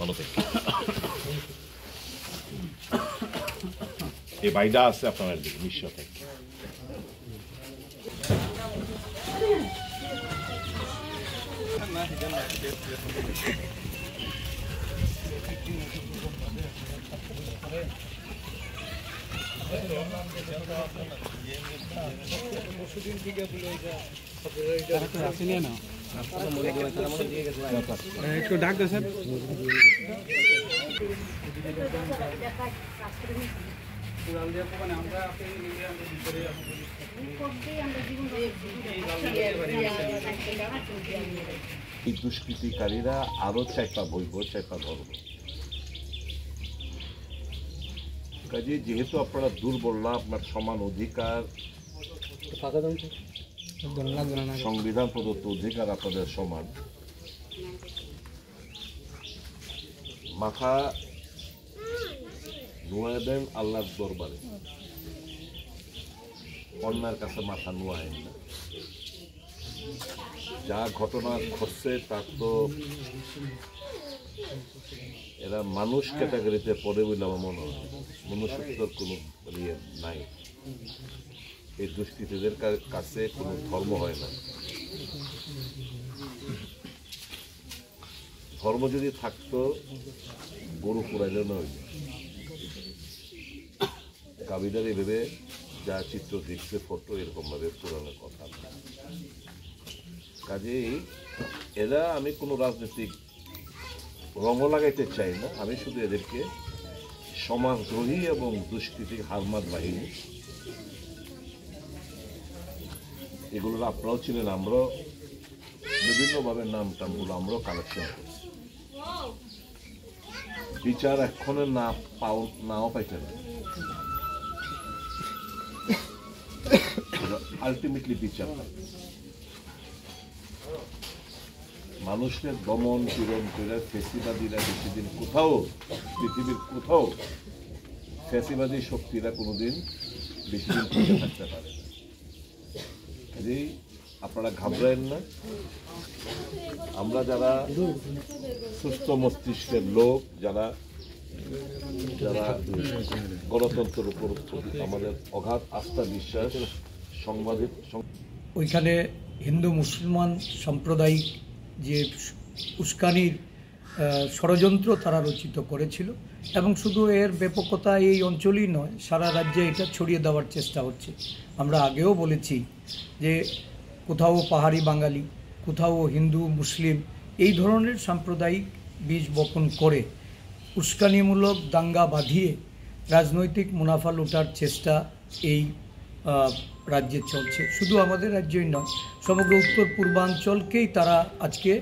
ভালো থেকে এই বাইডা আছে আপনার দিকে নিশ্চয় থেকে একটু ডাক দে স্যার এই দুষ্কৃতিকারীরা আরো চাইপা বইব চাইপা ধরব কাজে যেহেতু আপনারা দুর্বল না আপনার সমান অধিকার সংবিধান প্রদত্ত অধিকার আপনাদের সমান মাথা নোয়া দেন আল্লাহর দরবারে অন্যার কাছে মাথা নোয়ায় না যা ঘটনা ঘটছে তার তো এরা মানুষ ক্যাটাগরিতে পড়ে বলে আমার মনে হয় মনুষ্যত্বর কোনো ইয়ে নাই এই দুষ্কৃতীদের কাছে কোনো ধর্ম হয় না ধর্ম যদি থাকতো গরু পুরাইলে নয় কাবিদার এভাবে যা চিত্র দেখছে ফটো এরকম ভাবে পুরানোর কথা কাজেই এরা আমি কোনো রাজনৈতিক রঙও লাগাইতে চাই না আমি শুধু এদেরকে সমাজদ্রোহী এবং দুষ্কৃতী হারমাত বাহিনী এগুলোর আপনারাও ছিলেন আমরাও বিভিন্নভাবে নাম টামগুলো আমরাও কালেকশন করছি বিচার এখনো নাও পাইতে না আলটিমেটলি বিচার মানুষের দমন পীড়ন করে ফ্যাসিবাদীরা বেশিদিন কোথাও পৃথিবীর কোথাও ফ্যাসিবাদী শক্তিরা কোনোদিন বেশিদিন টিকে থাকতে পারে না কাজেই আপনারা ঘাবড়ায়েন না আমরা যারা সুস্থ মস্তিষ্কের লোক যারা যারা গণতন্ত্রের উপর আমাদের অগাধ আস্থা বিশ্বাস সংবাদের ওইখানে হিন্দু মুসলমান সাম্প্রদায়িক যে উস্কানির ষড়যন্ত্র তারা রচিত করেছিল এবং শুধু এর ব্যাপকতা এই অঞ্চলই নয় সারা রাজ্যে এটা ছড়িয়ে দেওয়ার চেষ্টা হচ্ছে আমরা আগেও বলেছি যে কোথাও পাহাড়ি বাঙালি কোথাও হিন্দু মুসলিম এই ধরনের সাম্প্রদায়িক বীজ বপন করে উস্কানিমূলক দাঙ্গা বাঁধিয়ে রাজনৈতিক মুনাফা লুটার চেষ্টা এই রাজ্যে চলছে শুধু আমাদের রাজ্যই নয় সমগ্র উত্তর পূর্বাঞ্চলকেই তারা আজকে